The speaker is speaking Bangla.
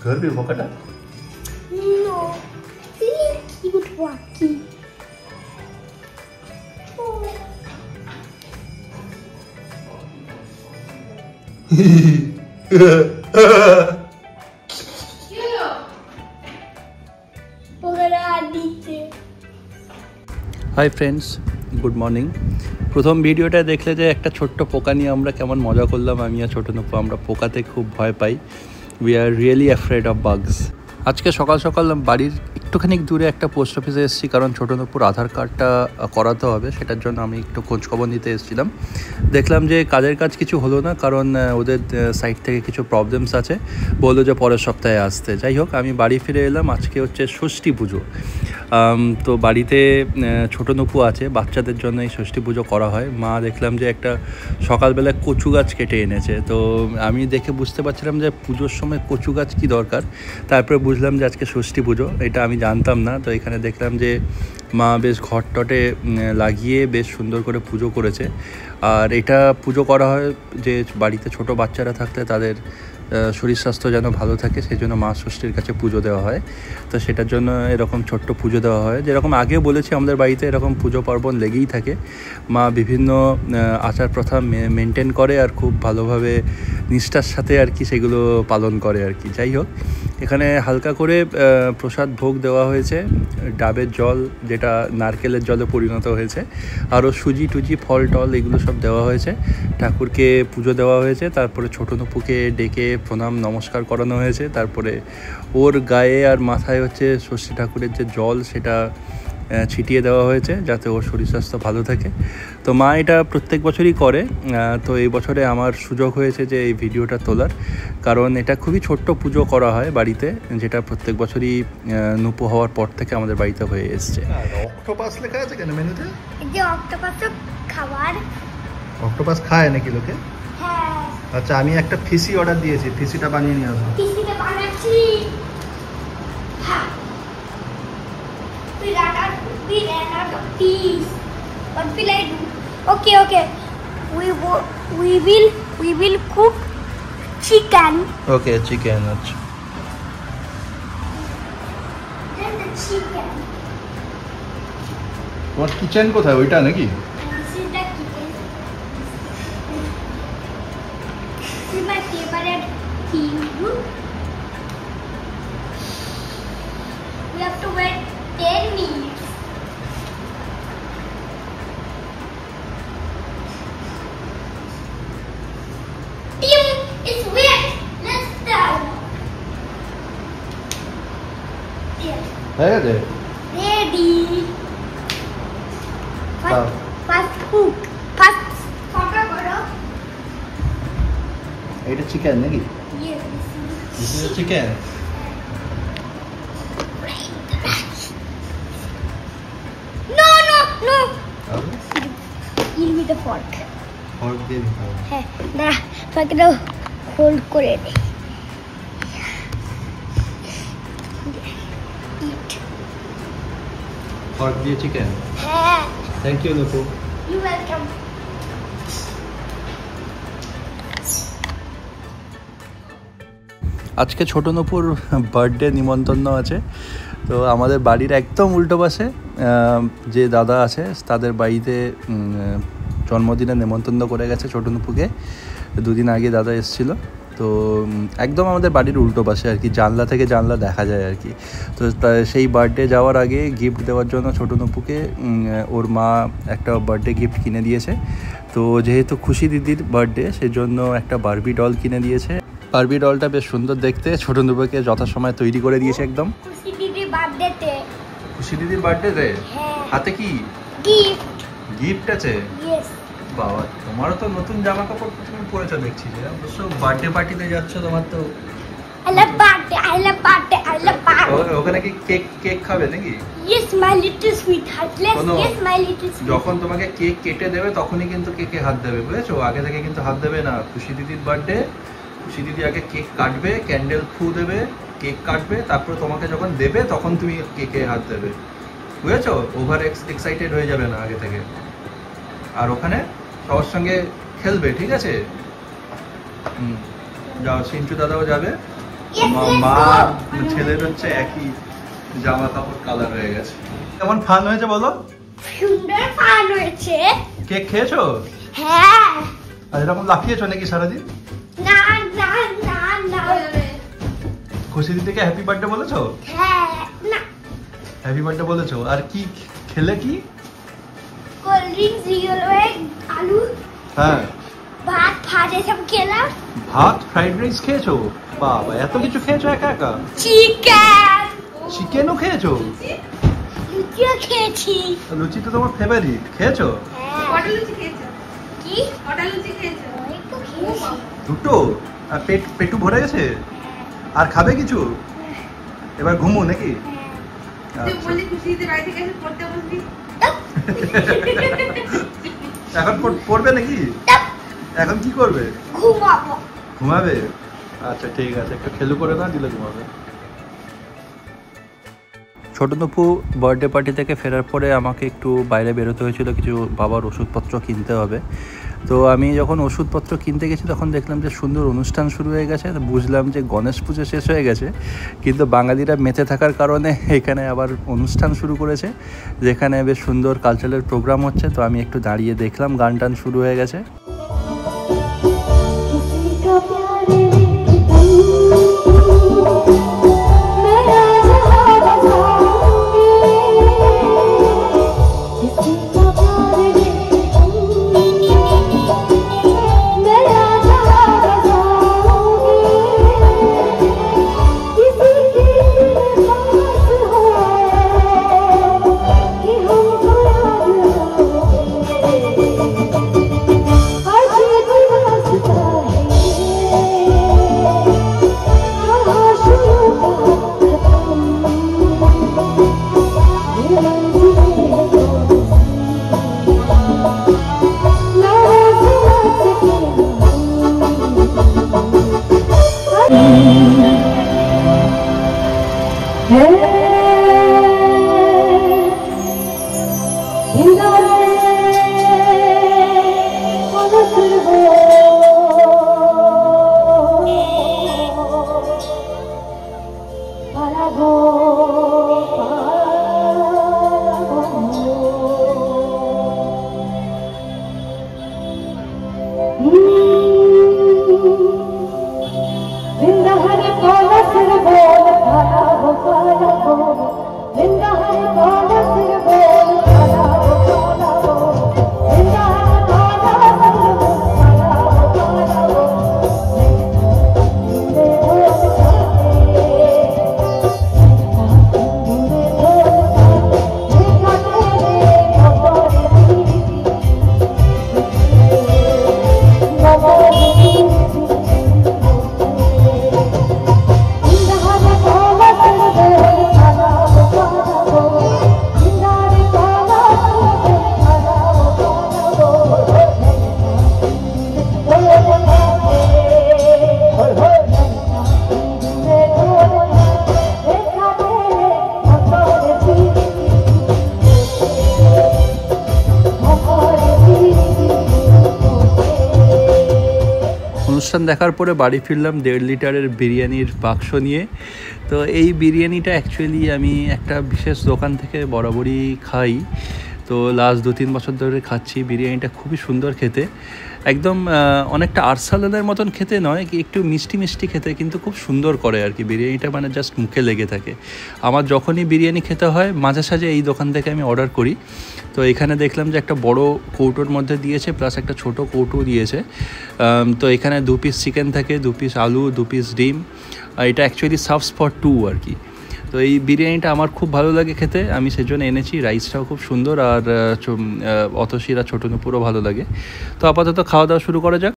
ধরবি বোকাটা? No, really cute Rocky. Hi friends, good morning. প্রথম ভিডিওটা দেখলে যে একটা ছোট্ট পোকা নিয়ে আমরা কেমন মজা করলাম, আমি আর ছোটো নূপু। আমরা পোকাতে খুব ভয় পাই। We are really afraid of bugs. আজকে সকাল সকাল বাড়ির একটুখানি দূরে একটা পোস্ট অফিসে এসেছি, কারণ ছোটো নূপুর আধার কার্ডটা করাতে হবে, সেটার জন্য আমি একটু খোঁজখবর নিতে এসেছিলাম। দেখলাম যে কাজের কাজ কিছু হলো না, কারণ ওদের সাইড থেকে কিছু প্রবলেমস আছে, বললো যে পরের সপ্তাহে আসতে। যাই হোক, আমি বাড়ি ফিরে এলাম। আজকে হচ্ছে ষষ্ঠী পুজো। তো বাড়িতে ছোটো নূপু আছে, বাচ্চাদের জন্য এই ষষ্ঠী পুজো করা হয়। মা দেখলাম যে একটা সকালবেলা কচু গাছ কেটে এনেছে। তো আমি দেখে বুঝতে পারছিলাম যে পুজোর সময় কচু গাছ কী দরকার। তারপরে বুঝলাম যে আজকে ষষ্ঠী পুজো, এটা আমি জানতাম না। তো এখানে দেখলাম যে মা বেশ ঘট টটে লাগিয়ে বেশ সুন্দর করে পুজো করেছে। আর এটা পুজো করা হয় যে বাড়িতে ছোট বাচ্চারা থাকতে তাদের শরীর স্বাস্থ্য যেন ভালো থাকে, সেই জন্য মা ষষ্ঠীর কাছে পুজো দেওয়া হয়। তো সেটার জন্য এরকম ছোট্ট পুজো দেওয়া হয়। যেরকম আগেও বলেছি, আমাদের বাড়িতে এরকম পুজো পার্বণ লেগেই থাকে। মা বিভিন্ন আচার প্রথা মেনটেন করে আর খুব ভালোভাবে নিষ্ঠার সাথে আর কি সেগুলো পালন করে আর কি। যাই হোক, এখানে হালকা করে প্রসাদ ভোগ দেওয়া হয়েছে, ডাবের জল যেটা নারকেলের জলে পরিণত হয়েছে, আরও সুজি টুজি ফল টল এগুলো সব দেওয়া হয়েছে। ঠাকুরকে পুজো দেওয়া হয়েছে। তারপরে ছোটো নূপুকে ডেকে প্রণাম নমস্কার করানো হয়েছে। তারপরে ওর গায়ে আর মাথায় হচ্ছে ষষ্ঠী ঠাকুরের যে জল সেটা ছিটিয়ে দেওয়া হয়েছে, যাতে ওর শরীর স্বাস্থ্য ভালো থাকে। তো মা এটা প্রত্যেক বছরই করে। তো এই বছরে আমার সুযোগ হয়েছে যে এই ভিডিওটা তোলার, কারণ এটা খুবই ছোট্ট পুজো করা হয় বাড়িতে, যেটা প্রত্যেক বছরই নূপু হওয়ার পর থেকে আমাদের বাড়িতে হয়ে এসছে। অক্টোপাস লেখা আছে কেন মেনুতে? যে অক্টোপাস খাবার। অক্টোপাস খায় নাকি লোকে? হ্যাঁ। আচ্ছা, আমি একটা ফিসি অর্ডার দিয়েছি, ফিসিটা বানিয়ে নিয়ে আসবো। ফিসিটা বানাচ্ছি। হ্যাঁ। We ran out of peas. What will I do? Okay. We will cook chicken. Okay, chicken. আচ্ছা। Then the chicken. তোমার কিচেন কোথায়, ওইটা নাকি? This is the kitchen. This is my favorite thing. We have to wait 10 minutes. Team is wet. Let's start. Yes. Ready? Ready. First cook. First photo karo. এটা চিকেন নাকি? Yes. This is a chicken. No. Give me the fork. Fork দিয়ে দিতে হবে। হ্যাঁ, দাঁড়া, তোমাকে তো হোল্ড করে দে। ফর্ক দিয়ে চিকেন। হ্যাঁ। Thank you Nupu. You welcome. আজকে ছোটো নূপুর বার্থডে নিমন্ত্রণ আছে। তো আমাদের বাড়ির একদম উল্টো পাশে যে দাদা আছে, তাদের বাড়িতে জন্মদিনে নেমন্তন্ন করে গেছে ছোটো নূপুকে। দুদিন আগে দাদা এসেছিলো। তো একদম আমাদের বাড়ির উল্টো পাশে আর কি, জানলা থেকে জানলা দেখা যায় আর কি। তো সেই বার্থডে যাওয়ার আগে গিফট দেওয়ার জন্য ছোটো নূপুকে ওর মা একটা বার্থডে গিফট কিনে দিয়েছে। তো যেহেতু খুশি দিদির বার্থডে, সেজন্য একটা বারবি ডল কিনে দিয়েছে। বারবি ডলটা বেশ সুন্দর দেখতে, ছোটো নূপুকে যথাসময়ে তৈরি করে দিয়েছে একদম। খুশি দিদির বার্থডেতে। খুশি দিদির বার্থডেতে হ্যাঁ। হাতে কি গিফট আছে? ইয়েস। বাবা, তোমারও তো নতুন জামা কাপড় তুমি পরেছো দেখছি, যে অবশ্য বার্থডে পার্টিতে যাচ্ছ, তোমার তো I love birthday. ওখানে কি কেক খাবে নাকি? Yes, my little sweetheart. Yes, my little sweetheart. যখন তোমাকে কেক কেটে দেবে তখনই কিন্তু কেকে হাত দেবে, বুঝেছো? আগে থেকে কিন্তু হাত দেবে না। খুশি দিদির বার্থডে, খুশি দিদি আগে কেক কাটবে, ক্যান্ডেল ফু দেবে, কেক কাটবে, তারপরে তোমাকে যখন দেবে তখন তুমি কেকে হাত দেবে, বুঝেছো? ওভার এক্সাইটেড হয়ে যাবে না আগে থেকে। আর ওখানে সবার সঙ্গে খেলবে, ঠিক আছে? যাও, সিন্টু দাদাও যাবে। Yes, let's মা go. ছেলের হচ্ছে একই জামা কাপড় কালার হয়ে গেছে। কেমন ফান হয়েছে বলো? সুন্দর ফান হয়েছে। কেক খেয়েছো? হ্যাঁ। আর এরকম লাফিয়েছো নাকি সারাদিন? না না না না। খুশি দিদিকে হ্যাপি বার্থডে বলেছো? হ্যাঁ না। হ্যাপি বার্থডে বলেছো। আর কি খেলে কি? কোল্ড ড্রিঙ্কস রিয়েল ওয়েগ আলু হ্যাঁ ভাত ফাট এসব খেলাম। ভাত ফ্রাইড রাইস খেয়েছো? বাবা এত কিছু খেয়েছো একা একা? চিকেন চিকেনও খেয়েছো? লুচিও খেয়েছি। লুচি তো তোমার ফেভারিট, খেয়েছো? হ্যাঁ। কটা লুচি খেয়েছো? কি? কটা লুচি খেয়েছো? অনেক তো খেয়েছি। দুটো? আর পেটু ভরে গেছে? আর খাবে কিছু? এবার ঘুমো নাকি? তুই আচ্ছা। বললি খুশি দিতে বাড়ি থেকে এসে পড়তে বসবি। এখন পড়বে নাকি? এখন কি করবে? ঘুমাবো। ঘুমাবে? আচ্ছা ঠিক আছে, একটু খেলু করে না দিলে ঘুমাবে। ছোট নপু বার্থডে পার্টি থেকে ফেরার পরে আমাকে একটু বাইরে বেরোতে হয়েছিল, কিছু বাবার ওষুধপত্র কিনতে হবে। তো আমি যখন ওষুধপত্র কিনতে গেছি তখন দেখলাম যে সুন্দর অনুষ্ঠান শুরু হয়ে গেছে। তো বুঝলাম যে গণেশ পুজো শেষ হয়ে গেছে, কিন্তু বাঙালিরা মেতে থাকার কারণে এখানে আবার অনুষ্ঠান শুরু করেছে, যেখানে বেশ সুন্দর কালচারাল প্রোগ্রাম হচ্ছে। তো আমি একটু দাঁড়িয়ে দেখলাম, গান টান শুরু হয়ে গেছে। অনুষ্ঠান দেখার পরে বাড়ি ফিরলাম 1.5 লিটারের বিরিয়ানির বাক্স নিয়ে। তো এই বিরিয়ানিটা অ্যাকচুয়ালি আমি একটা বিশেষ দোকান থেকে বরাবরই খাই, তো লাস্ট 2-3 বছর ধরে খাচ্ছি। বিরিয়ানিটা খুবই সুন্দর খেতে, একদম অনেকটা আরসালানের মতন খেতে নয়, কি একটু মিষ্টি মিষ্টি খেতে, কিন্তু খুব সুন্দর করে আর কি বিরিয়ানিটা, মানে জাস্ট মুখে লেগে থাকে। আমার যখনই বিরিয়ানি খেতে হয় মাঝে সাঝে এই দোকান থেকে আমি অর্ডার করি। তো এখানে দেখলাম যে একটা বড় কৌটোর মধ্যে দিয়েছে, প্লাস একটা ছোট কৌটো দিয়েছে। তো এখানে 2 পিস চিকেন থাকে, 2 পিস আলু, 2 পিস ডিম। এটা অ্যাকচুয়ালি সার্ভস ফর 2 আর কি। তো এই বিরিয়ানিটা আমার খুব ভালো লাগে খেতে, আমি সেজন্য এনেছি। রাইসটাও খুব সুন্দর, আর অতসীরা ছোটো নুপুরও ভালো লাগে। তো আপাতত খাওয়া দাওয়া শুরু করা যাক।